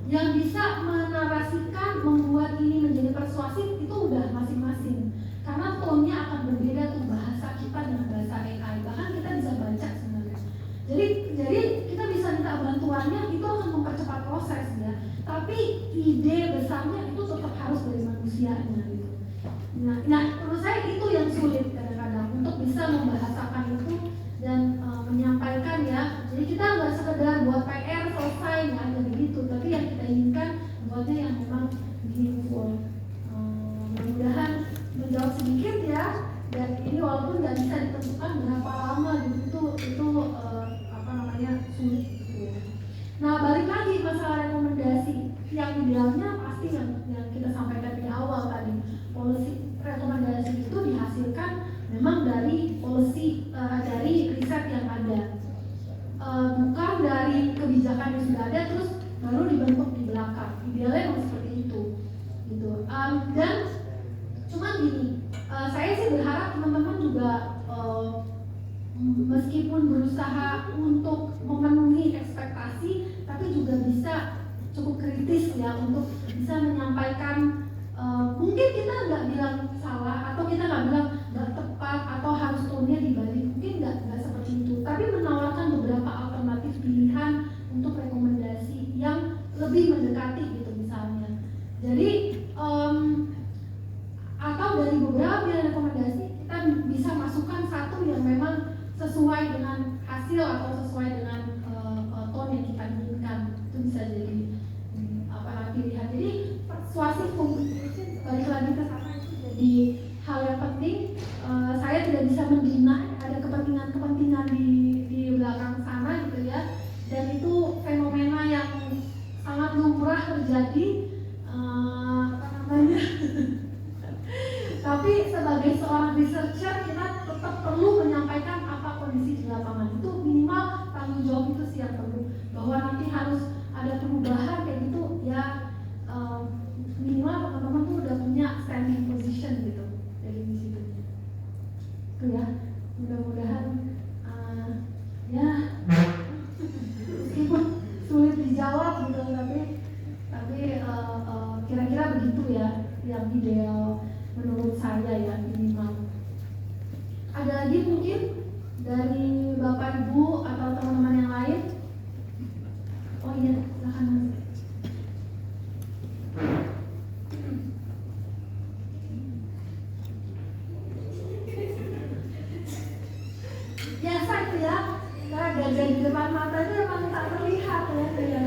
Yang bisa menarasikan, membuat ini menjadi persuasif itu udah masing-masing. Karena tone-nya akan berbeda tuh bahasa kita dengan bahasa AI. Bahkan kita bisa baca sebenarnya. Jadi kita bisa minta bantuannya, itu akan mempercepat proses ya. Tapi ide besarnya itu tetap harus dari manusianya gitu. Nah menurut saya itu yang sulit kadang-kadang untuk bisa membahasakan itu dan menyampaikan ya. Jadi kita nggak sekedar buat PR selesai nggak hanya begitu, tapi yang kita inginkan buatnya yang memang meaningful. Mudah-mudahan menjawab sedikit ya. Dan ini walaupun nggak bisa ditentukan berapa lama gitu, itu sulit gitu ya. Nah balik lagi masalah rekomendasi, yang idealnya pasti yang kita sampaikan di awal tadi, policy rekomendasi itu dihasilkan memang dari policy dari riset yang ada, bukan dari kebijakan yang sudah ada terus baru dibentuk di belakang. Idealnya memang seperti itu gitu. Dan cuman gini, saya sih berharap teman-teman juga meskipun berusaha untuk memenuhi ekspektasi, tapi juga bisa cukup kritis ya untuk bisa menyampaikan. Mungkin kita nggak bilang salah atau kita nggak bilang nggak tepat atau harus tone-nya dibalik, mungkin nggak seperti itu, tapi menawarkan beberapa alternatif pilihan untuk rekomendasi yang lebih mendekati gitu misalnya. Jadi atau dari beberapa pilihan rekomendasi kita bisa masukkan satu yang memang sesuai dengan hasil atau sesuai dengan tone yang kita inginkan. Itu bisa jadi pilihan. Jadi persuasif communication balik lagi ke sana itu jadi hal yang penting. Saya tidak bisa mendina ada kepentingan di belakang sana gitu ya. Dan itu fenomena yang sangat lumrah terjadi. Tapi sebagai seorang researcher kita tetap perlu menyampaikan apa kondisi di lapangan. Itu minimal tanggung jawab itu sih yang perlu. Bahwa nanti harus ada perubahan kayak gitu ya, minimal teman-teman tuh udah punya standing position gitu dari di situ. Itu ya, mudah-mudahan ya meskipun sulit dijawab gitu, tapi kira-kira begitu ya yang ideal menurut saya ya minimal. Ada lagi mungkin dari Bapak Ibu atau teman-teman yang lain? Oh iya, silakan. Biasa itu ya, karena gajah di depan mata itu memang tak terlihat ya.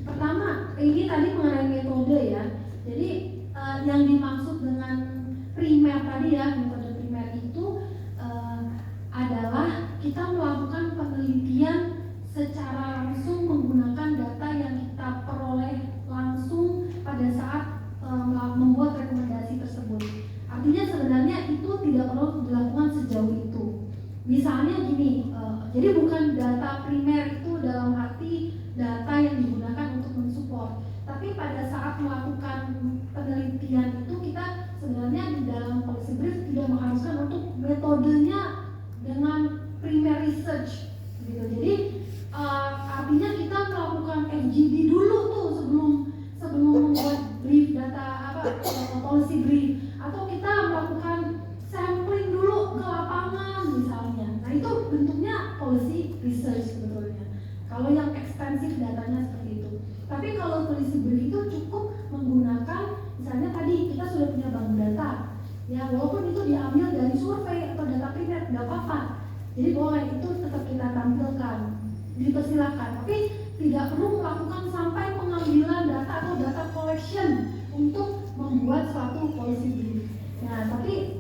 Pertama, ini tadi mengenai metode ya. Jadi yang dimaksud dengan misalnya gini, jadi bukan data primer itu dalam arti data yang digunakan untuk mensupport, tapi pada saat melakukan penelitian itu kita sebenarnya di dalam policy brief tidak mengharuskan untuk metodenya dengan primer research gitu. Jadi artinya kita melakukan FGD dulu tuh sebelum membuat brief data policy brief, atau kita melakukan sampling dulu ke lapangan misalnya. Nah itu bentuknya policy research sebetulnya. Kalau yang ekstensif datanya seperti itu. Tapi kalau policy brief itu cukup menggunakan, misalnya tadi kita sudah punya bank data, ya walaupun itu diambil dari survei atau data primer, tidak apa-apa. Jadi boleh itu tetap kita tampilkan, dipersilakan. Tapi tidak perlu melakukan sampai pengambilan data atau data collection untuk membuat suatu policy brief. Nah, tapi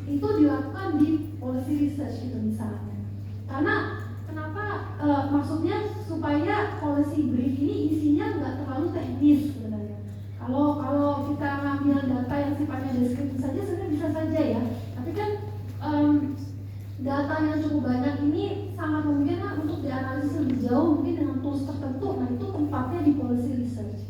itu dilakukan di policy research itu misalnya. Karena kenapa? Maksudnya supaya policy brief ini isinya nggak terlalu teknis sebenarnya. Kalau kita ngambil data yang sifatnya deskriptif saja sebenarnya bisa saja ya. Tapi kan data yang cukup banyak ini sangat memungkinkan untuk dianalisis lebih jauh mungkin dengan tools tertentu. Nah itu tempatnya di policy research.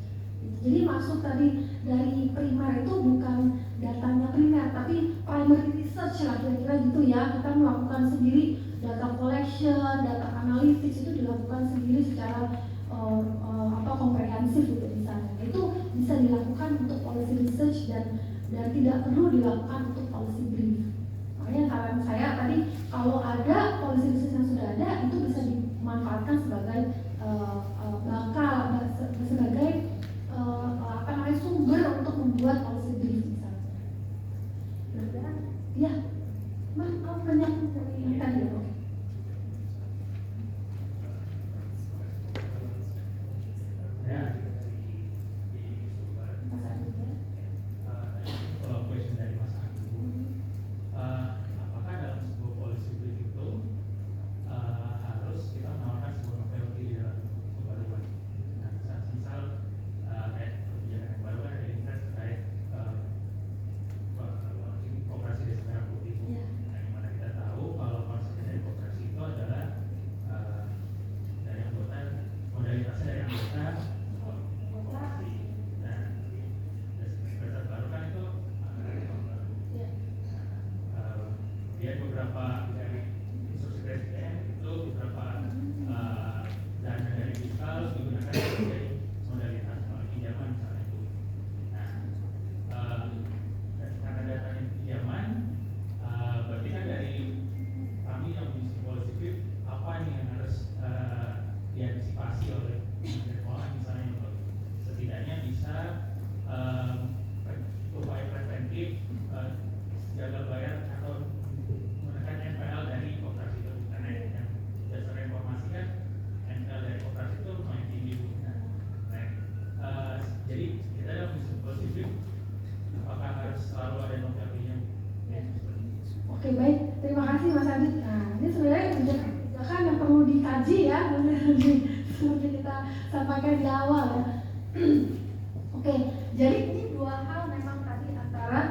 Jadi maksud tadi dari primer itu bukan datanya primer, tapi primary research lah kira-kira gitu ya. Kita melakukan sendiri data collection, data analytics itu dilakukan sendiri secara komprehensif gitu misalnya. Itu bisa dilakukan untuk policy research dan tidak perlu dilakukan untuk policy brief. Makanya saran saya tadi kalau ada policy research yang sudah ada itu bisa dimanfaatkan sebagai sebagai sumber untuk membuat policy brief misalnya. Ya, banyak yang tadi ya. Oke baik, terima kasih Mas Adit. Nah ini sebenarnya kebijakan yang perlu dikaji ya, seperti kita sampaikan di awal ya. Oke, jadi ini dua hal memang tadi antara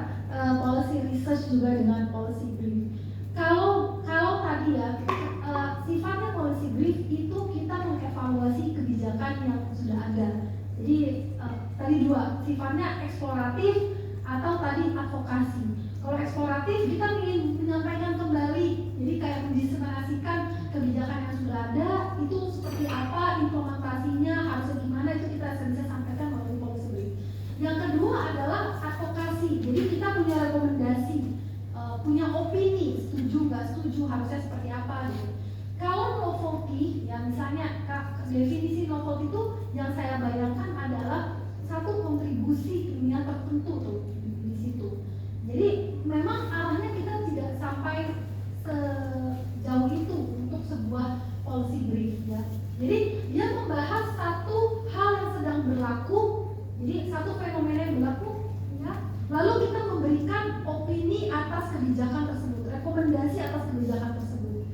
policy research juga dengan policy brief. Kalau tadi ya sifatnya policy brief itu kita mengevaluasi kebijakan yang sudah ada. Jadi tadi dua, sifatnya eksploratif atau tadi advokasi. Kalau eksploratif kita ingin menyampaikan kembali, jadi kayak mendiseminasikan kebijakan yang sudah ada itu seperti apa, implementasinya harusnya gimana, itu kita bisa sampaikan melalui policy brief. Yang kedua adalah advokasi, jadi kita punya rekomendasi, punya opini, setuju nggak setuju, harusnya seperti apa gitu. Kalau novelty, ya misalnya definisi novelty itu yang saya bayangkan adalah satu kontribusi ilmiah tertentu tuh di situ. Jadi memang arahnya kita tidak sampai sejauh itu untuk sebuah policy brief ya. Jadi dia membahas satu hal yang sedang berlaku, jadi satu fenomena yang berlaku ya. Lalu kita memberikan opini atas kebijakan tersebut, rekomendasi atas kebijakan tersebut.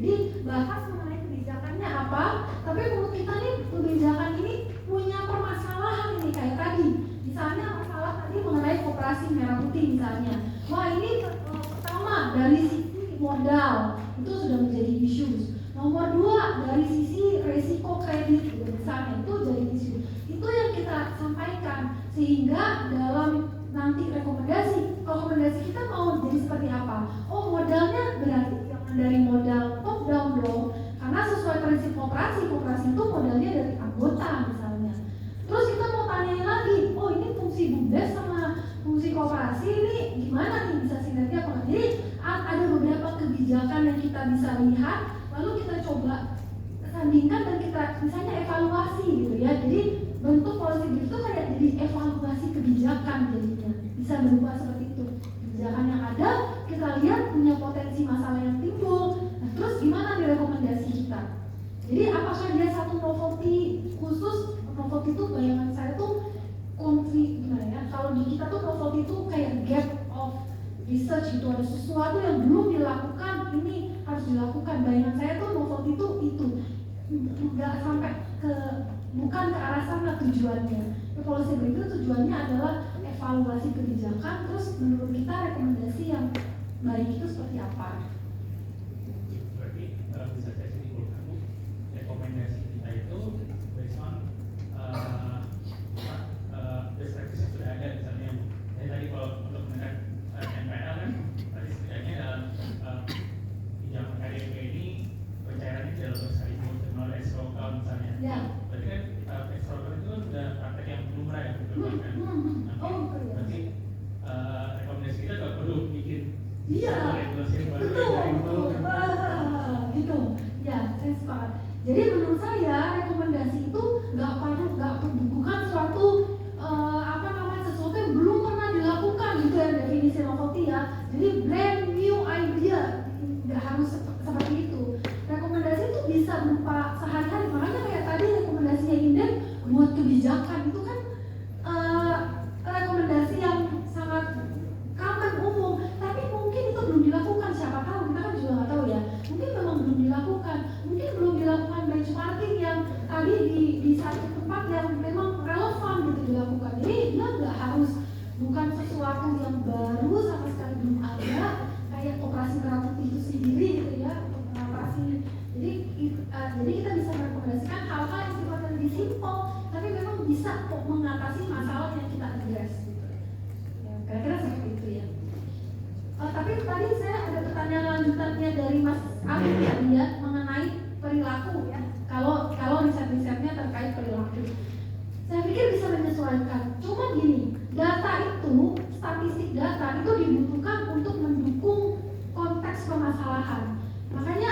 Jadi bahas mengenai kebijakannya apa, tapi menurut kita nih kebijakan ini punya permasalahan ini kayak tadi. Misalnya masalah tadi mengenai koperasi merah putih misalnya. Wah ini pertama dari sisi modal, itu sudah menjadi isu. Nomor 2 dari sisi resiko kredit misalnya itu jadi isu. Itu yang kita sampaikan sehingga dalam nanti rekomendasi kita mau jadi seperti apa? Oh, modalnya berarti jangan dari modal top down dong, karena sesuai prinsip koperasi itu modalnya dari anggota misalnya. Terus kita mau tanyain lagi, oh ini fungsi BUMDes sama fungsi koperasi ini gimana nih, bisa sinergi apa? Jadi ada beberapa kebijakan yang kita bisa lihat, lalu kita coba sandingkan dan kita misalnya evaluasi gitu ya. Jadi bentuk policy brief itu kayak jadi evaluasi kebijakan, jadinya bisa berubah seperti itu. Kebijakan yang ada kita lihat punya potensi masalah yang timbul. Nah, terus gimana nih rekomendasi kita? Jadi apakah dia satu novelty khusus? Novelty itu bayangan saya tuh konflik gimana ya? Kalau di kita tuh novelty itu kayak gap of research gitu, ada sesuatu yang belum dilakukan, ini harus dilakukan. Bayangan saya tuh novelty itu nggak sampai ke, bukan ke arah sana tujuannya. Policy brief itu tujuannya adalah evaluasi kebijakan, terus menurut kita rekomendasi yang baik itu seperti apa. Berarti bisa saya simpulkan, rekomendasi kita itu based on best practice yang sudah ada, misalnya. Jadi tadi kalau untuk menekan NPL kan tadi setidaknya dalam pinjaman KDP ini pencairannya dalam besar itu melalui escrow account misalnya. Ya. Berarti kan escrow account itu kan sudah praktek yang lumrah ya, betul kan? Berarti rekomendasi kita nggak perlu bikin regulasi yang baru dari nol. Gitu. Ya, saya sepakat. Jadi menurut saya rekomendasi itu bukan suatu sesuatu yang belum pernah dilakukan gitu ya, definisi novelty ya. Jadi brand new idea, nggak harus seperti itu. Rekomendasi itu bisa berupa sehari-hari. Makanya kayak tadi rekomendasinya Inden buat kebijakan itu kan rekomendasi yang sangat common, umum, tapi mungkin itu belum dilakukan. Siapa tahu, kita kan juga nggak tahu ya. Mungkin memang belum dilakukan, mungkin belum dilakukan benchmarking yang tadi di satu tempat yang memang relevan gitu dilakukan. Jadi dia nggak harus, bukan sesuatu yang baru sama sekali belum ada, kayak operasi merah putih itu sendiri gitu ya, operasi. Jadi kita bisa merekomendasikan hal-hal yang sifatnya lebih simpel, tapi memang bisa kok mengatasi masalah yang kita address gitu. Ya, kira-kira seperti itu ya. Tapi tadi saya ada pertanyaan lanjutannya dari Mas Alif tadi ya, mengenai perilaku ya. Kalau riset-risetnya terkait perilaku, saya pikir bisa menyesuaikan. Cuma gini, data itu, statistik data itu dibutuhkan untuk mendukung konteks permasalahan. Makanya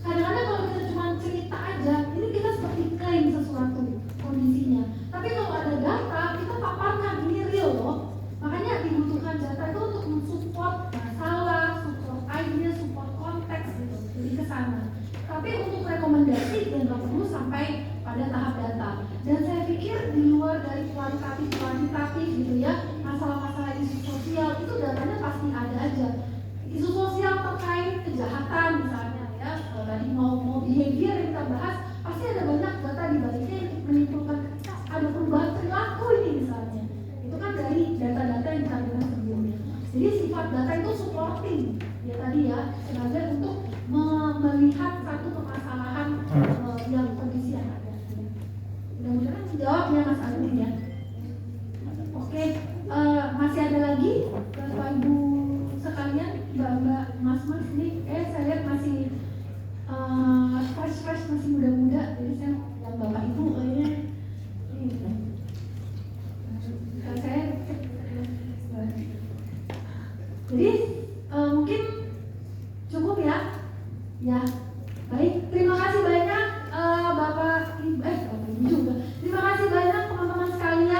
kadang-kadang kalau kita cuma cerita aja, ini kita seperti klaim sesuatu kondisinya. Tapi kalau ada data, kita paparkan ini real loh. Makanya dibutuhkan data itu untuk mensupport masalah, support idea, support konteks gitu. Jadi ke sana. Tapi untuk rekomendasi ya nggak perlu sampai pada tahap data. Dan saya pikir di luar dari kuantitatif gitu ya, masalah-masalah isu sosial itu datanya pasti ada aja. Isu sosial terkait kejahatan misalnya ya, tadi mau behavior yang kita bahas, pasti ada banyak data di baliknya yang menimbulkan ada perubahan perilaku ini misalnya. Itu kan dari data-data yang kita dengar sebelumnya. Jadi sifat data itu supporting ya tadi ya, sebagai untuk melihat satu permasalahan yang kondisi yang ada. Mudah-mudahan menjawab ya Mas Alvin ya. Oke, masih ada lagi Bapak Ibu sekalian, Mbak Mas ini, saya lihat masih fresh, masih muda-muda. Jadi saya yang Bapak Ibu kayaknya ini. Saya jadi mungkin cukup ya.